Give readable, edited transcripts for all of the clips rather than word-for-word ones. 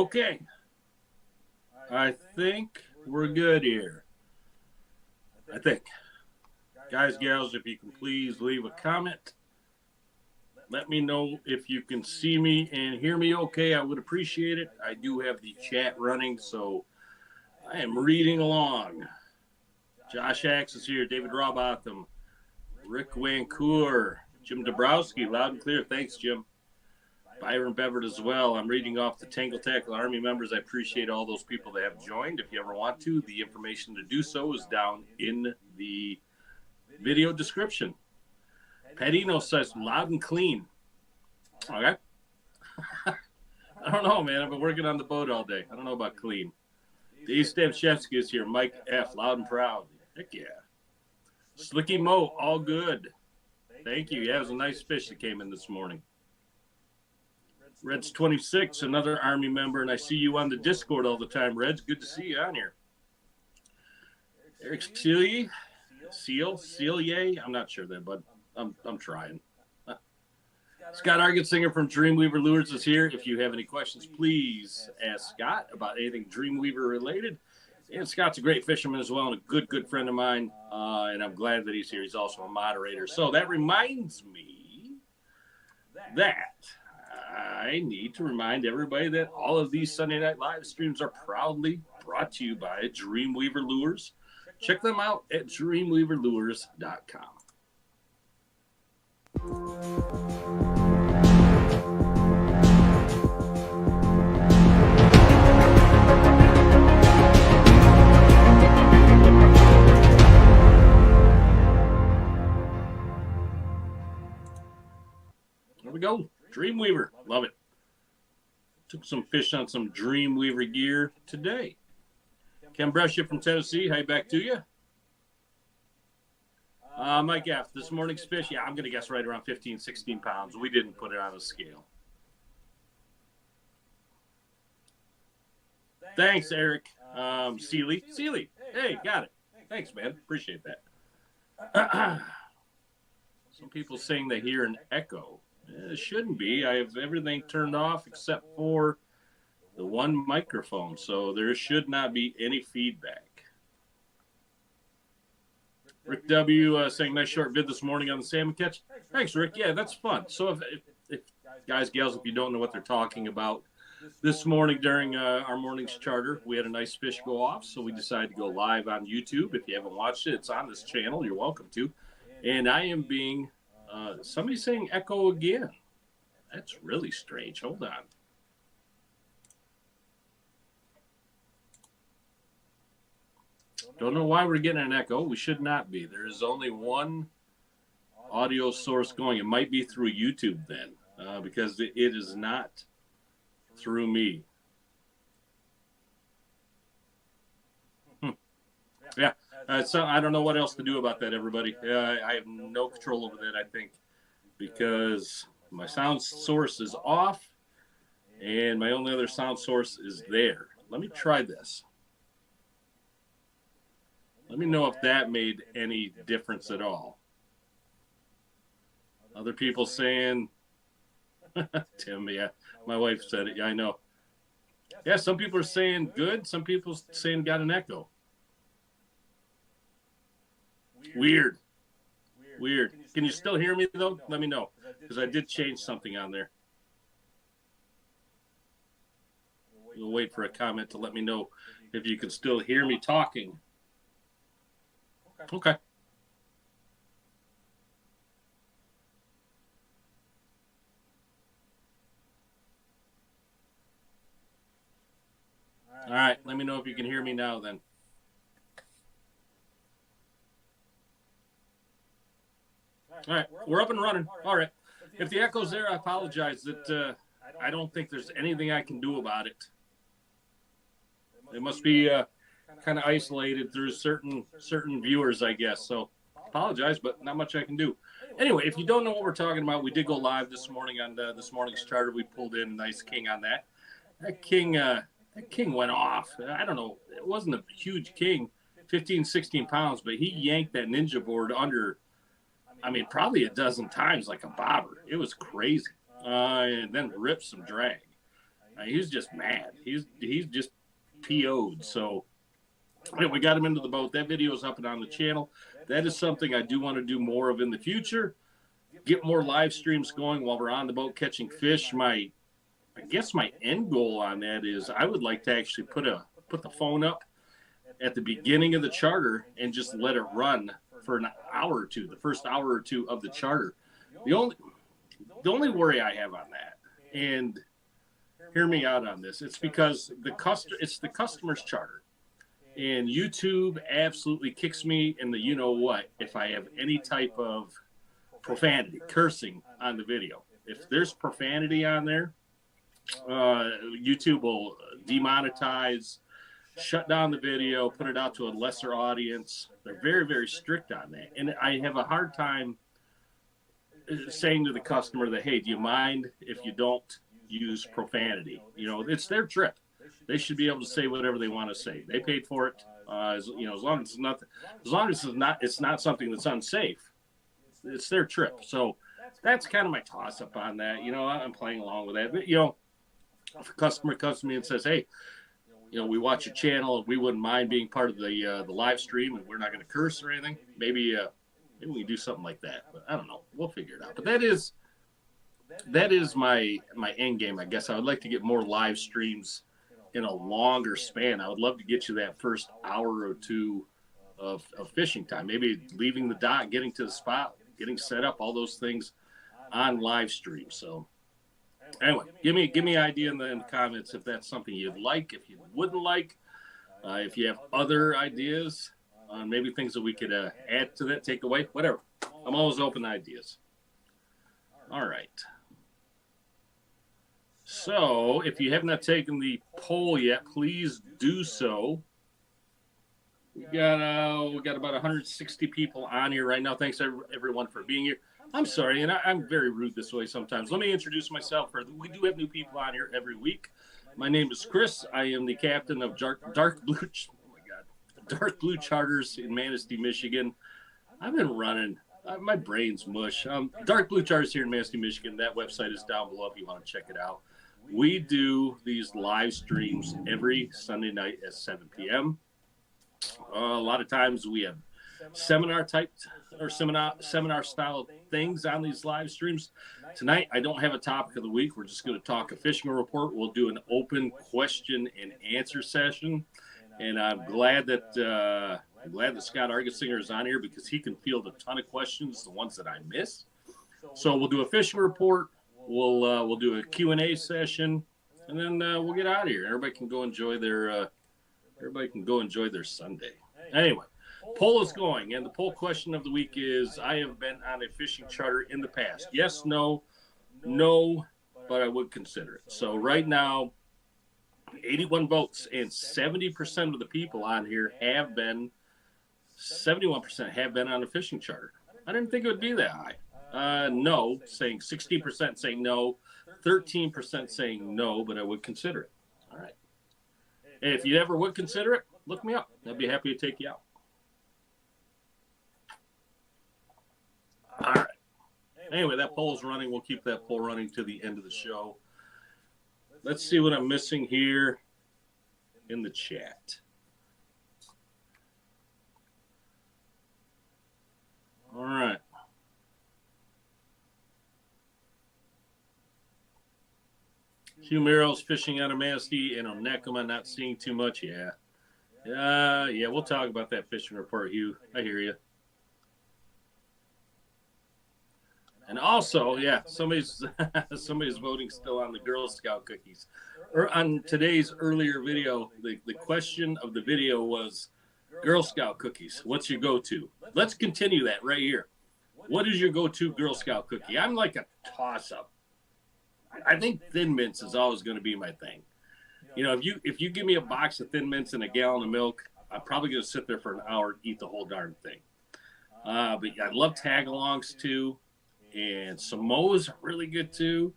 Okay. I think we're good here. I think. Guys, gals, if you can please leave a comment. Let me know if you can see me and hear me okay. I would appreciate it. I do have the chat running, so I am reading along. Josh Axe is here. David Robotham. Rick Wancour. Jim Dabrowski. Loud and clear. Thanks, Jim. Byron Beverett as well. I'm reading off the Tangle Tackle Army members. I appreciate all those people that have joined. If you ever want to, the information to do so is down in the video description. Padino says loud and clean. Okay. I don't know, man. I've been working on the boat all day. I don't know about clean. Dave Stavchevsky is here. Mike F. Loud and proud. Heck yeah. Slicky Mo, all good. Thank you. Yeah, it was a nice fish that came in this morning. Reds 26, another Army member, and I see you on the Discord all the time, Reds. Good to see you on here. Eric Celia, I'm not sure there, but I'm trying. Scott Argensinger from Dreamweaver Lures is here. If you have any questions, please ask Scott about anything Dreamweaver related. And Scott's a great fisherman as well and a good friend of mine, and I'm glad that he's here. He's also a moderator. So that reminds me that I need to remind everybody that all of these Sunday Night Live streams are proudly brought to you by Dreamweaver Lures. Check them out at dreamweaverlures.com. There we go. Dreamweaver. Love it. Took some fish on some Dreamweaver gear today. Ken Brescia from Tennessee. Hi, back to you. Mike F., this morning's fish, yeah, I'm going to guess right around 15, 16 pounds. We didn't put it on a scale. Thanks, Eric. Seeley, hey, got it. Thanks, man. Appreciate that. Some people saying they hear an echo. It shouldn't be. I have everything turned off except for the one microphone, so there should not be any feedback. Rick W. Saying nice short vid this morning on the salmon catch. Thanks, Rick. Yeah, that's fun. So if guys, gals, if you don't know what they're talking about, this morning during our morning's charter, we had a nice fish go off, so we decided to go live on YouTube. If you haven't watched it, it's on this channel. You're welcome to. And I am being somebody's saying echo again. That's really strange. Hold on. Don't know why we're getting an echo. We should not be. There is only one audio source going. It might be through YouTube then, because it is not through me. Yeah. So I don't know what else to do about that, everybody. I have no control over that, I think, because my sound source is off and my only other sound source is there. Let me try this. Let me know if that made any difference at all. Other people saying, Tim, yeah, my wife said it. Yeah, I know. Yeah, some people are saying good. Some people saying got an echo. Weird. Can you still hear me, though? Let me know, because I did change something on there. We'll wait for a comment to let me know if you can still hear me talking. Okay. All right. Let me know if you can hear me now then. All right. We're up and running. All right. If the echo's there, I apologize. That I don't think there's anything I can do about it. It must be kind of isolated through certain viewers, I guess. So apologize, but not much I can do. Anyway, if you don't know what we're talking about, we did go live this morning on this morning's charter. We pulled in a nice king on that. That king went off. I don't know. It wasn't a huge king, 15, 16 pounds, but he yanked that ninja board under, I mean, probably a dozen times like a bobber. It was crazy. And then ripped some drag. He was just mad. He's just PO'd. So we got him into the boat. That video is up and on the channel. That is something I do want to do more of in the future. Get more live streams going while we're on the boat catching fish. I guess my end goal on that is I would like to actually put the phone up at the beginning of the charter and just let it run for an hour or two, the first hour or two of the charter. The only worry I have on that, and hear me out on this, it's because it's the customer's charter. And YouTube absolutely kicks me in the you-know-what if I have any type of profanity, cursing on the video. If there's profanity on there, YouTube will demonetize, shut down the video, put it out to a lesser audience. They're very, very strict on that. And I have a hard time saying to the customer that, hey, do you mind if you don't use profanity? It's their trip. They should be able to say whatever they want to say. They paid for it. As long as it's not something that's unsafe, it's their trip. So that's kind of my toss up on that. I'm playing along with that. But, if a customer comes to me and says, hey, we watch your channel, we wouldn't mind being part of the live stream, and we're not going to curse or anything, maybe we can do something like that. But I don't know. We'll figure it out. But that is my end game, I guess. I would like to get more live streams in a longer span. I would love to get you that first hour or two of fishing time, maybe leaving the dock, getting to the spot, getting set up, all those things on live stream. So anyway, give me an idea in the comments if that's something you'd like, if you wouldn't like, if you have other ideas on maybe things that we could add to that, take away, whatever. I'm always open to ideas. All right. So if you have not taken the poll yet, please do so. We got about 160 people on here right now. Thanks everyone for being here. I'm sorry, and I'm very rude this way sometimes. Let me introduce myself. We do have new people on here every week. My name is Chris. I am the captain of Dark Blue Charters in Manistee, Michigan. I've been running. My brain's mush. Dark Blue Charters here in Manistee, Michigan. That website is down below if you want to check it out. We do these live streams every Sunday night at 7 p.m. A lot of times we have seminar style things on these live streams. Tonight, I don't have a topic of the week. We're just going to talk a fishing report. We'll do an open question and answer session. And I'm glad that Scott Argesinger is on here because he can field a ton of questions, the ones that I miss. So we'll do a fishing report. We'll do a Q&A session, and then we'll get out of here. Everybody can go enjoy their Sunday. Anyway, poll is going, and the poll question of the week is: I have been on a fishing charter in the past. Yes, no, but I would consider it. So right now, 81 votes, and 70% of the people on here have been. 71% have been on a fishing charter. I didn't think it would be that high. No, saying 16% saying no, 13% saying no, but I would consider it. All right. And if you ever would consider it, look me up. I'd be happy to take you out. All right. Anyway, that poll's running. We'll keep that poll running to the end of the show. Let's see what I'm missing here in the chat. All right. Hugh Merrill's fishing out of Manistee and Onekama, not seeing too much. Yeah, we'll talk about that fishing report, Hugh. I hear you. And also, yeah, somebody's voting still on the Girl Scout cookies. Or on today's earlier video, the question of the video was Girl Scout cookies. What's your go-to? Let's continue that right here. What is your go-to Girl Scout cookie? I'm like a toss-up. I think Thin Mints is always going to be my thing. If you give me a box of Thin Mints and a gallon of milk, I'm probably going to sit there for an hour and eat the whole darn thing. But I love Tagalongs too, and Samoas are really good too.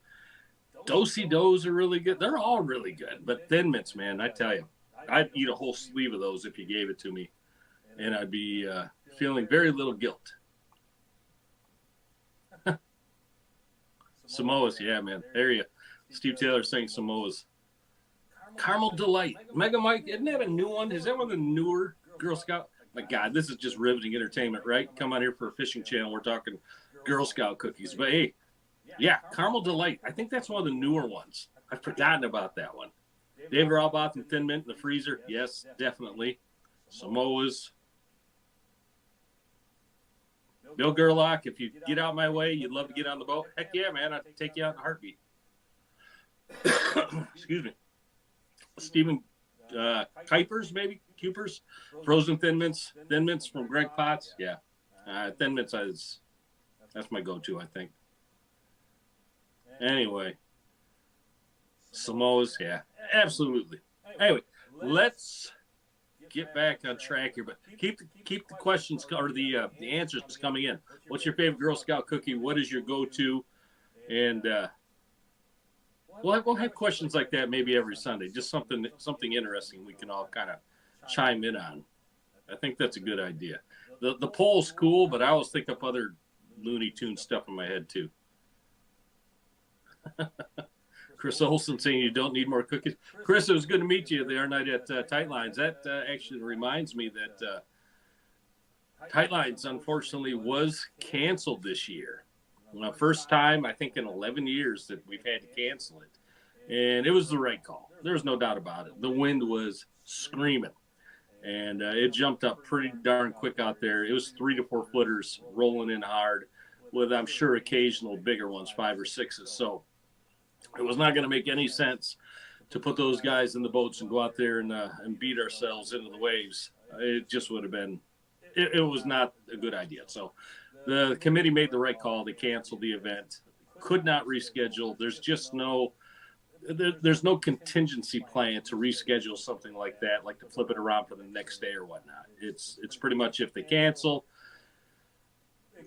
Do-si-dos are really good. They're all really good. But Thin Mints, man, I tell you, I'd eat a whole sleeve of those if you gave it to me, and I'd be feeling very little guilt. Samoas, yeah, man. There you go. Steve Taylor saying Samoas. Caramel Delight. Mega Mike, isn't that a new one? Is that one of the newer Girl Scout? My God, this is just riveting entertainment, right? Come on here for a fishing channel. We're talking Girl Scout cookies. But, hey, yeah, Caramel Delight. I think that's one of the newer ones. I've forgotten about that one. David Raubotham Thin Mint in the freezer. Yes, definitely. Samoas. Bill Gerlach, if you get out my way, you'd love to get on the boat. Heck yeah, man. I'd take you out in a heartbeat. Excuse me. Stephen Kuipers, maybe? Cupers, frozen Thin Mints from Greg Potts. Yeah, Thin Mints that's my go-to, I think. Anyway, Samoas, yeah, absolutely. Anyway, let's get back on track here, but keep the questions or the answers coming in. What's your favorite Girl Scout cookie? What is your go-to? And we'll have questions like that maybe every Sunday. Just something interesting we can all kind of chime in on. I think that's a good idea. The poll's cool, but I always think up other Looney Tune stuff in my head too. Chris Olson saying you don't need more cookies. Chris, it was good to meet you the other night at Tight Lines. That actually reminds me that Tight Lines, unfortunately, was canceled this year. First time, I think, in 11 years that we've had to cancel it. And it was the right call. There was no doubt about it. The wind was screaming. And it jumped up pretty darn quick out there. It was 3 to 4 footers rolling in hard with, I'm sure, occasional bigger ones, 5 or 6s. So it was not going to make any sense to put those guys in the boats and go out there and beat ourselves into the waves. It just would have been – it was not a good idea. So the committee made the right call. They canceled the event, could not reschedule. There's just there's no contingency plan to reschedule something like that, like to flip it around for the next day or whatnot. It's pretty much if they cancel,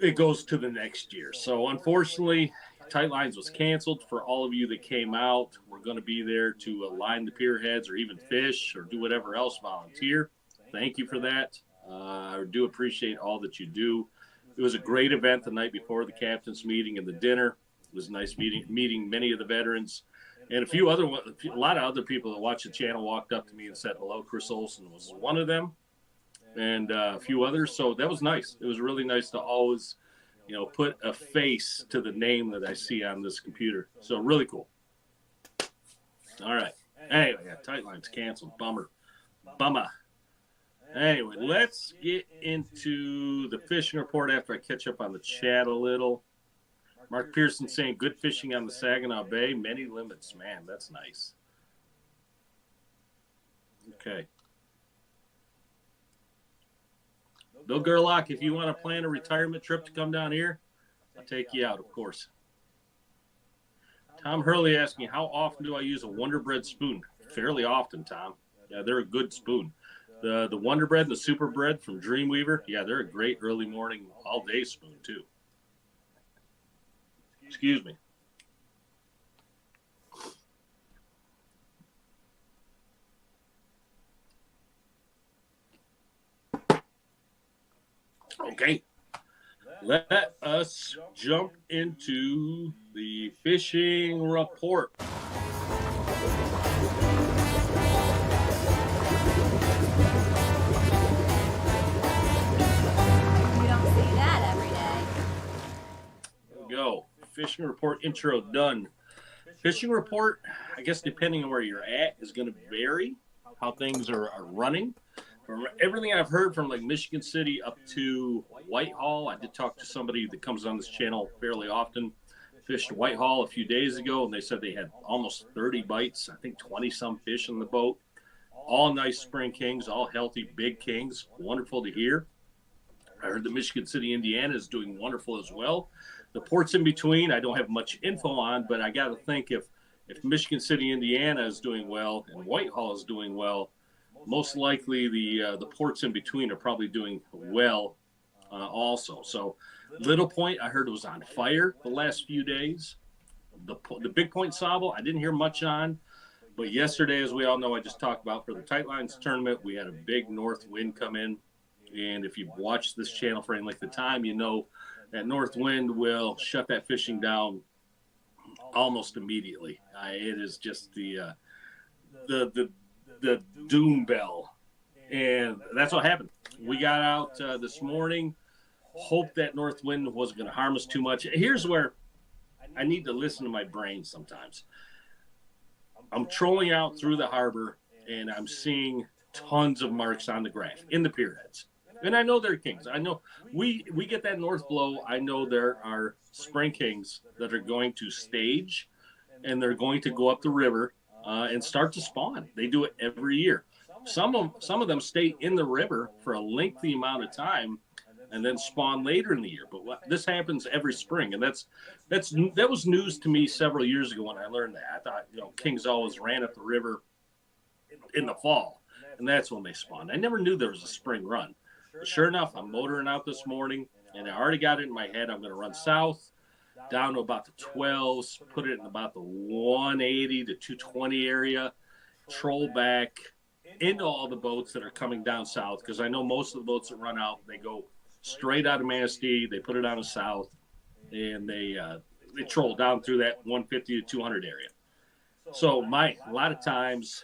it goes to the next year. So unfortunately – Tight Lines was canceled. For all of you that came out, we're going to be there to line the pier heads or even fish or do whatever else, volunteer. Thank you for that. I do appreciate all that you do. It was a great event the night before the captain's meeting and the dinner. It was nice meeting many of the veterans. And a lot of other people that watch the channel walked up to me and said hello. Chris Olson was one of them, and a few others. So that was nice. It was really nice to always put a face to the name that I see on this computer. So really cool. All right. Anyway, Tight Lines canceled. Bummer. Anyway, let's get into the fishing report after I catch up on the chat a little. Mark Pearson saying good fishing on the Saginaw Bay. Many limits. Man, that's nice. Okay. Bill Gerlach, if you want to plan a retirement trip to come down here, I'll take you out, of course. Tom Hurley asking, how often do I use a Wonder Bread spoon? Fairly often, Tom. Yeah, they're a good spoon. The Wonder Bread and the Super Bread from Dreamweaver, yeah, they're a great early morning, all-day spoon, too. Excuse me. Okay, let us jump into the fishing report. We don't see that every day. There we go. Fishing report intro done. Fishing report, I guess depending on where you're at, is going to vary how things are running. From everything I've heard from like Michigan City up to Whitehall, I did talk to somebody that comes on this channel fairly often, fished Whitehall a few days ago, and they said they had almost 30 bites, I think 20-some fish in the boat. All nice spring kings, all healthy big kings. Wonderful to hear. I heard that Michigan City, Indiana is doing wonderful as well. The ports in between, I don't have much info on, but I got to think if Michigan City, Indiana is doing well and Whitehall is doing well, most likely the ports in between are probably doing well also. So Little Point, I heard it was on fire the last few days. The Big Point Sable, I didn't hear much on. But yesterday, as we all know, I just talked about for the Tight Lines tournament, we had a big north wind come in. And if you've watched this channel for any length of time, you know that north wind will shut that fishing down almost immediately. It is just the doom bell, and that's what happened. We got out this morning, hoped that north wind wasn't going to harm us too much. Here's where I need to listen to my brain sometimes. I'm trolling out through the harbor, and I'm seeing tons of marks on the graph in the pier heads. And I know they're kings. I know we get that north blow. I know there are spring kings that are going to stage, and they're going to go up the river and start to spawn. They do it every year. some of them stay in the river for a lengthy amount of time and then spawn later in the year. But this happens every spring, and that was news to me several years ago when I learned that. I thought, kings always ran up the river in the fall, and that's when they spawned. I never knew there was a spring run. But sure enough, I'm motoring out this morning, and I already got it in my head. I'm going to run south down to about the 12s, put it in about the 180 to 220 area, troll back into all the boats that are coming down south, because I know most of the boats that run out, they go straight out of Manistee, they put it on the south, and they troll down through that 150 to 200 area. So a lot of times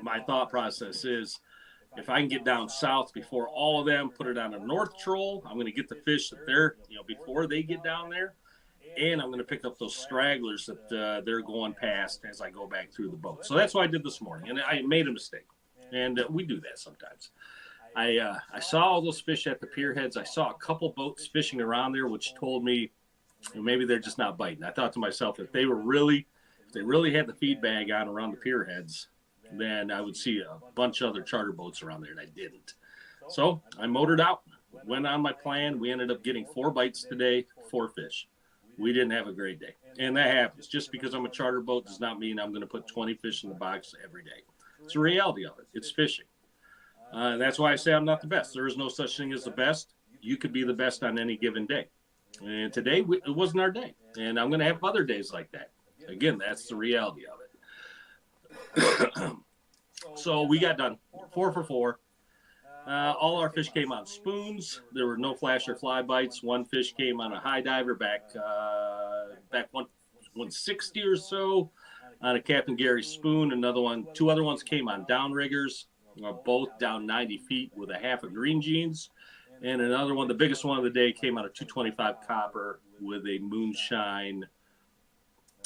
my thought process is, if I can get down south before all of them, put it on a north troll, I'm going to get the fish that they're, before they get down there, and I'm going to pick up those stragglers that they're going past as I go back through the boat. So that's what I did this morning, and I made a mistake, and we do that sometimes. I saw all those fish at the pier heads. I saw a couple boats fishing around there, which told me maybe they're just not biting. I thought to myself, if they really had the feed bag on around the pier heads, then I would see a bunch of other charter boats around there, and I didn't. So I motored out, went on my plan. We ended up getting 4 bites today, 4 fish. We didn't have a great day, and that happens. Just because I'm a charter boat does not mean I'm going to put 20 fish in the box every day. It's the reality of it. It's fishing. That's why I say I'm not the best. There is no such thing as the best. You could be the best on any given day. And today, it wasn't our day. And I'm going to have other days like that. Again, that's the reality of it. So we got done 4 for 4. All our fish came on spoons. There were no flash or fly bites. One fish came on a high diver back 160 or so on a Captain Gary spoon. Two other ones came on downriggers, both down 90 feet with a half a green jeans. And another one, the biggest one of the day, came on a 225 copper with a moonshine.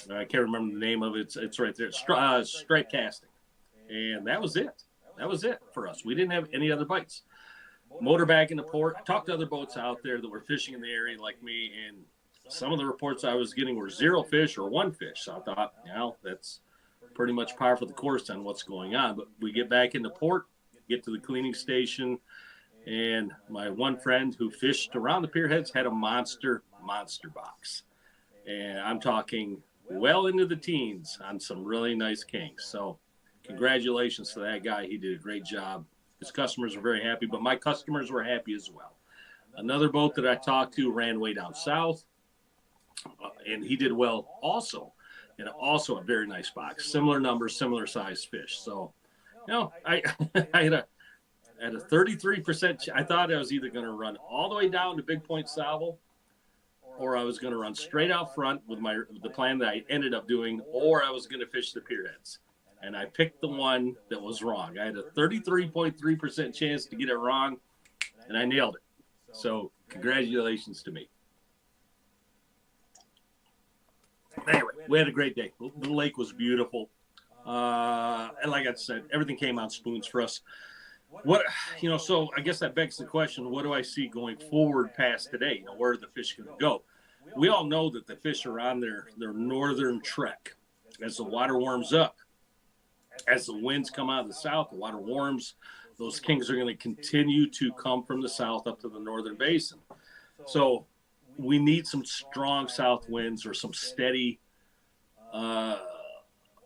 I can't remember the name of it. It's right there. Stripe casting. And that was it. That was it for us. We didn't have any other bites. Motor back into port. I talked to other boats out there that were fishing in the area like me, and some of the reports I was getting were 0 fish or 1 fish. So I thought, that's pretty much par for the course on what's going on. But we get back into port, get to the cleaning station, and my one friend who fished around the pier heads had a monster box. And I'm talking well into the teens on some really nice kinks. So congratulations to that guy. He did a great job. His customers were very happy, but my customers were happy as well. Another boat that I talked to ran way down south, and he did well also. And also a very nice box. Similar numbers, similar size fish. So, I had a 33%. I thought I was either going to run all the way down to Big Point Salvo, or I was going to run straight out front with the plan that I ended up doing, or I was going to fish the pier heads. And I picked the one that was wrong. I had a 33.3% chance to get it wrong, and I nailed it. So congratulations to me. Anyway, we had a great day. The lake was beautiful. And like I said, everything came on spoons for us. So I guess that begs the question, what do I see going forward past today? Where are the fish going to go? We all know that the fish are on their northern trek. As the water warms up, as the winds come out of the south, the water warms, those kings are going to continue to come from the south up to the northern basin. So we need some strong south winds or some steady,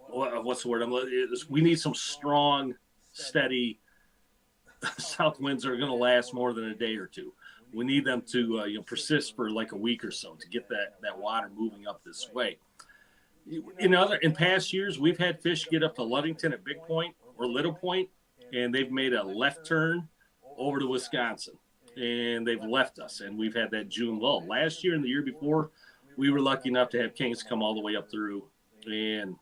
what's the word? We need some strong, steady south winds that are going to last more than a day or two. We need them to persist for like a week or so to get that water moving up this way. In past years, we've had fish get up to Ludington at Big Point or Little Point, and they've made a left turn over to Wisconsin, and they've left us, and we've had that June lull. Last year and the year before, we were lucky enough to have kings come all the way up through, and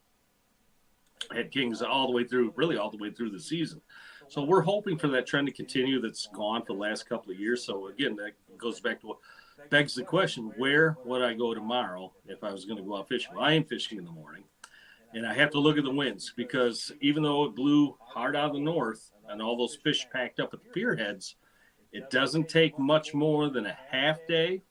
had kings all the way through the season. So we're hoping for that trend to continue that's gone for the last couple of years. So again, that goes back to what begs the question, where would I go tomorrow if I was going to go out fishing? Well, I am fishing in the morning, and I have to look at the winds, because even though it blew hard out of the north and all those fish packed up at the pier heads, it doesn't take much more than a half day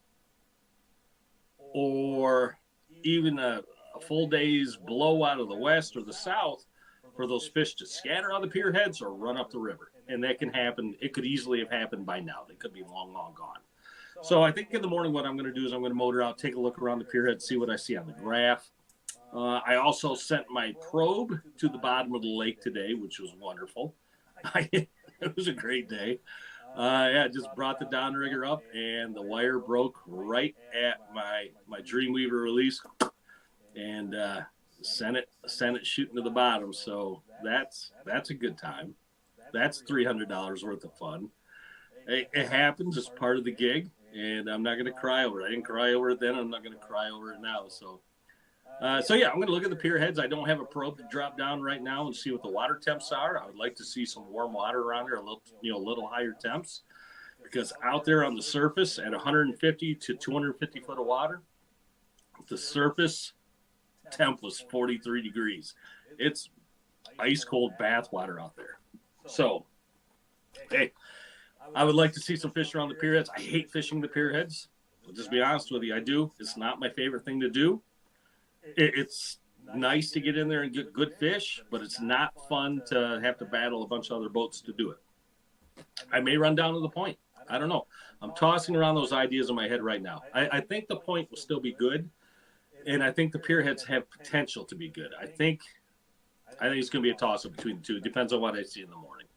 or even a full day's blow out of the west or the south for those fish to scatter on the pier heads or run up the river. And that can happen. It could easily have happened by now. They could be long, long gone. So I think in the morning what I'm going to do is I'm going to motor out, take a look around the pier head, see what I see on the graph. I also sent my probe to the bottom of the lake today, which was wonderful. It was a great day. Yeah, just brought the downrigger up, and the wire broke right at my Dreamweaver release, and sent it shooting to the bottom. So that's a good time. That's $300 worth of fun. It happens. It's part of the gig, and I'm not going to cry over it. I didn't cry over it then. I'm not going to cry over it now. So yeah, I'm going to look at the pier heads. I don't have a probe to drop down right now and see what the water temps are. I would like to see some warm water around there, a little higher temps, because out there on the surface at 150 to 250 foot of water, the surface temp was 43 degrees. It's ice cold bath water out there. So, hey, I would like to see some fish around the pier heads. I hate fishing the pier heads. I'll just be honest with you. I do. It's not my favorite thing to do. It's nice to get in there and get good fish, but it's not fun to have to battle a bunch of other boats to do it. I may run down to the point. I don't know. I'm tossing around those ideas in my head right now. I think the point will still be good, and I think the pier heads have potential to be good. I think it's going to be a toss-up between the two. It depends on what I see in the morning.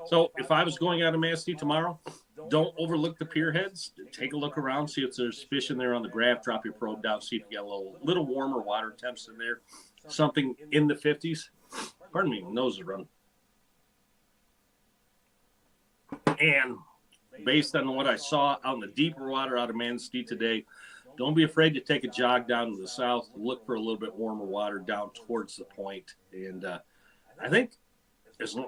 So if I was going out of Manistee tomorrow, don't overlook the pier heads. Take a look around, see if there's fish in there on the graph. Drop your probe down, see if you got a little warmer water temps in there, something in the 50s. Pardon me, my nose is running. And based on what I saw out in the deeper water out of Manistee today, don't be afraid to take a jog down to the south, look for a little bit warmer water down towards the point. And I think,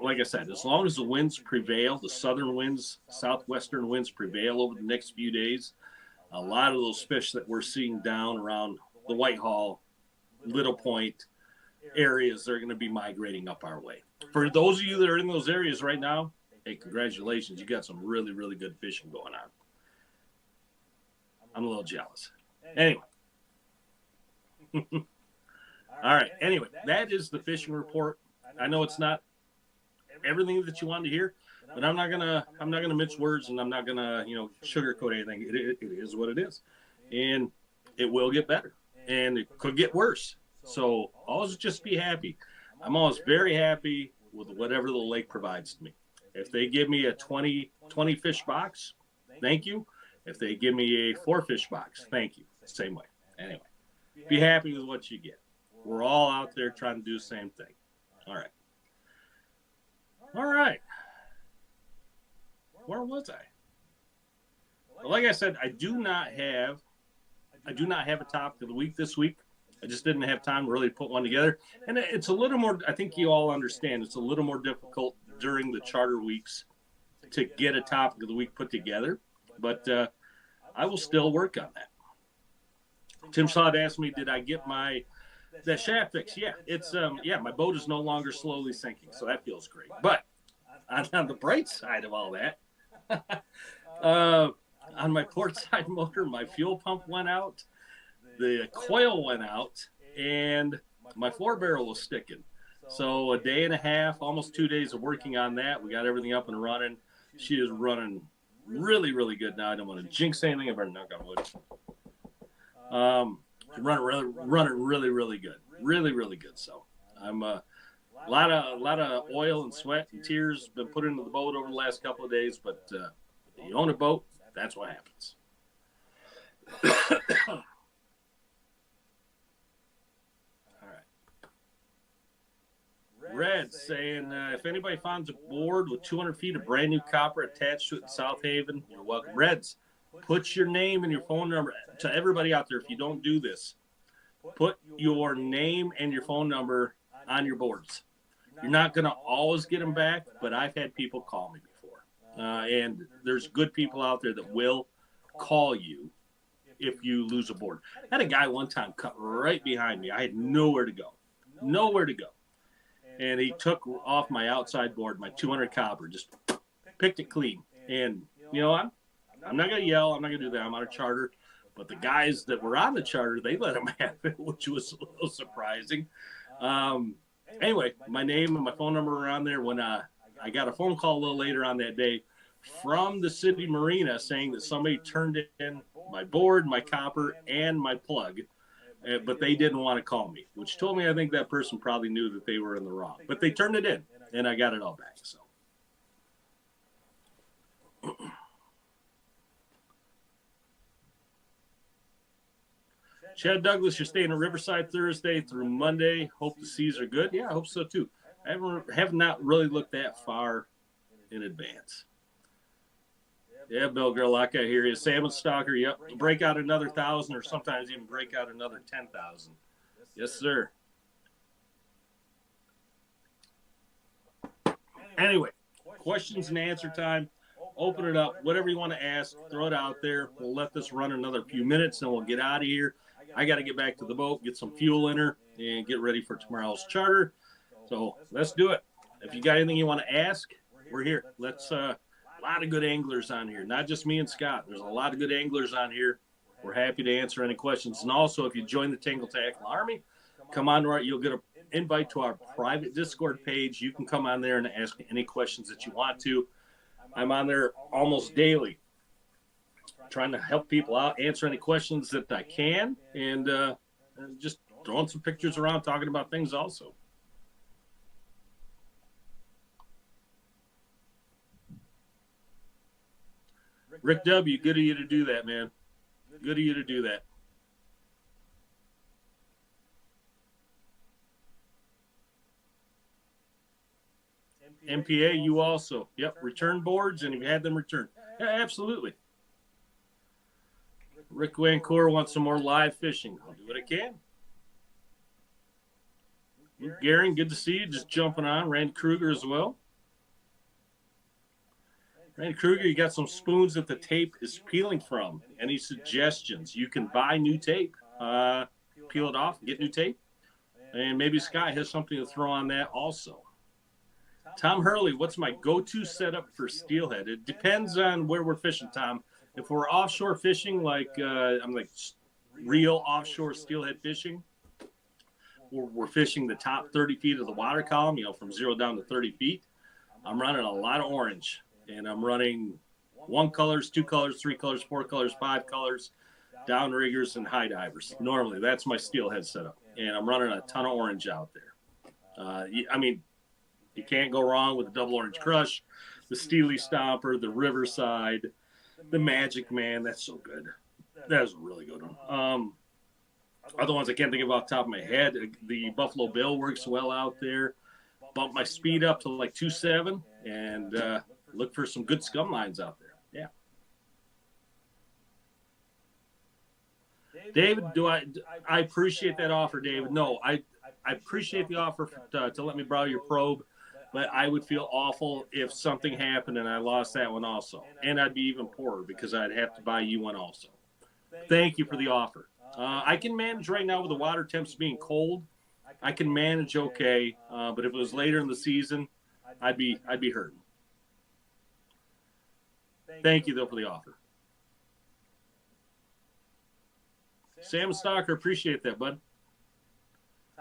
like I said, as long as the winds prevail, the southern winds, southwestern winds prevail over the next few days, a lot of those fish that we're seeing down around the Whitehall, Little Point areas, they're going to be migrating up our way. For those of you that are in those areas right now, hey, congratulations. You got some really, really good fishing going on. I'm a little jealous. Anyway. All right. Anyway, that is the fishing report. I know it's not everything that you wanted to hear, but I'm not gonna mince words, and I'm not gonna sugarcoat anything. It is what it is, and it will get better, and it could get worse. So always just be happy. I'm always very happy with whatever the lake provides to me. If they give me a 20 fish box, thank you. If they give me a 4 fish box, thank you. Same way. Anyway, be happy with what you get. We're all out there trying to do the same thing. All right. Where was I? Well, like I said, I do not have a topic of the week this week. I just didn't have time to really put one together. And it's a little more, I think you all understand, it's a little more difficult during the charter weeks to get a topic of the week put together. But I will still work on that. Tim Sod asked me, did I get that shaft fix? Yeah, it's my boat is no longer slowly sinking, so that feels great. But on the bright side of all that, on my port side motor, my fuel pump went out, the coil went out, and my floor barrel was sticking. So a day and a half, almost 2 days of working on that. We got everything up and running. She is running really, really good now. I don't want to jinx anything. I better knock on wood. Running really, really good. Really, really good. So I'm a lot of oil and sweat and tears been put into the boat over the last couple of days, but you own a boat, that's what happens. All right. Red saying, if anybody finds a board with 200 feet of brand new copper attached to it in South Haven, you're welcome. Reds, put your name and your phone number. To everybody out there, if you don't do this, put your name and your phone number on your boards. You're not going to always get them back, but I've had people call me before. And there's good people out there that will call you if you lose a board. I had a guy one time cut right behind me. I had nowhere to go. And he took off my outside board, my 200 copper, just picked it clean. And, I'm not going to yell. I'm not going to do that. I'm on a charter. But the guys that were on the charter, they let him have it, which was a little surprising. Anyway, my name and my phone number are on there. When I got a phone call a little later on that day from the city marina saying that somebody turned in my board, my copper, and my plug, but they didn't want to call me, which told me I think that person probably knew that they were in the wrong. But they turned it in, and I got it all back. So. Chad Douglas, you're staying at Riverside Thursday through Monday. Hope the seas are good. Yeah, I hope so too. I have not really looked that far in advance. Yeah, Bill Gerlach, I hear you. Salmon Stalker, yep. Break out another 1,000 or sometimes even break out another 10,000. Yes, sir. Anyway, questions and answer time. Open it up. Whatever you want to ask, throw it out there. We'll let this run another few minutes and we'll get out of here. I got to get back to the boat, get some fuel in her, and get ready for tomorrow's charter. So let's do it. If you got anything you want to ask, we're here. Let's a lot of good anglers on here, not just me and Scott. There's a lot of good anglers on here. We're happy to answer any questions. And also, if you join the Tangle Tackle Army, come on, right? You'll get an invite to our private Discord page. You can come on there and ask any questions that you want to. I'm on there almost daily, trying to help people out, answer any questions that I can, and just throwing some pictures around, talking about things also. Rick W., good of you to do that, man. Good of you to do that. MPA, you also. Yep, return boards, and you've had them returned. Yeah, absolutely. Rick Wancour wants some more live fishing. I'll do what I can. Luke Garing, good to see you. Just jumping on. Randy Kruger as well. Randy Kruger, you got some spoons that the tape is peeling from. Any suggestions? You can buy new tape. Peel it off, get new tape. And maybe Sky has something to throw on that also. Tom Hurley, what's my go-to setup for steelhead? It depends on where we're fishing, Tom. If we're offshore fishing, like real offshore steelhead fishing, we're fishing the top 30 feet of the water column, from 0 down to 30 feet, I'm running a lot of orange. And I'm running 1 colors, 2 colors, 3 colors, 4 colors, 5 colors, downriggers, and high divers. Normally, that's my steelhead setup. And I'm running a ton of orange out there. You can't go wrong with the double orange crush, the Steely Stomper, the Riverside, the Magic Man. That's so good. That is a really good one. Other ones I can't think of off the top of my head. The Buffalo Bill works well out there. Bump my speed up to like 2.7 and look for some good scum lines out there. Yeah. David, I appreciate that offer, David. No, I appreciate the offer to let me borrow your probe. But I would feel awful if something happened and I lost that one also. And I'd be even poorer because I'd have to buy you one also. Thank you for the offer. I can manage right now with the water temps being cold. I can manage okay. But if it was later in the season, I'd be hurting. Thank you, though, for the offer. Sam Stalker, appreciate that, bud.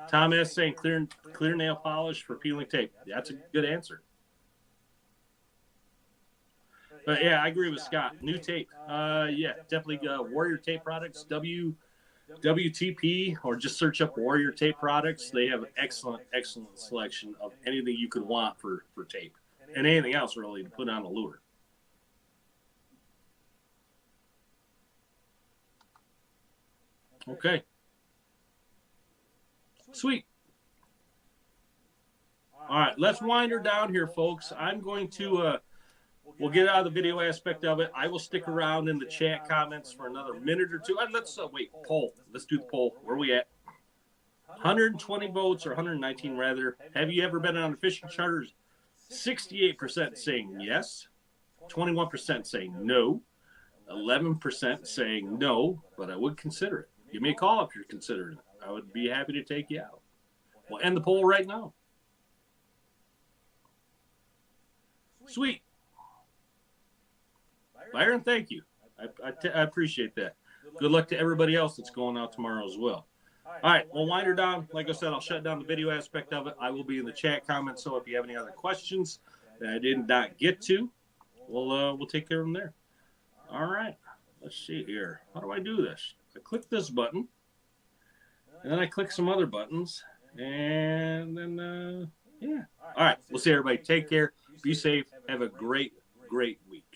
Tom S. saying clear nail polish for peeling tape. That's a good answer. But yeah, I agree with Scott. New tape. Yeah, definitely Warrior Tape Products, WTP, or just search up Warrior Tape Products. They have an excellent selection of anything you could want for tape and anything else really to put on a lure. Okay. Sweet. All right, let's wind her down here, folks. I'm going to, we'll get out of the video aspect of it. I will stick around in the chat comments for another minute or two. Let's, wait, poll. Let's do the poll. Where are we at? 120 votes, or 119 rather. Have you ever been on a fishing charter? 68% saying yes. 21% saying no. 11% saying no, but I would consider it. Give me a call if you're considering it. I would be happy to take you out. We'll end the poll right now. Sweet. Byron, thank you. I appreciate that. Good luck to everybody else that's going out tomorrow as well. All right, we'll wind her down. Like I said, I'll shut down the video aspect of it. I will be in the chat comments, so if you have any other questions that I did not get to, we'll take care of them there. All right, let's see here. How do I do this? I click this button, and then I click some other buttons, and then, yeah. All right, we'll see everybody. Take care. Be safe. Have a great week.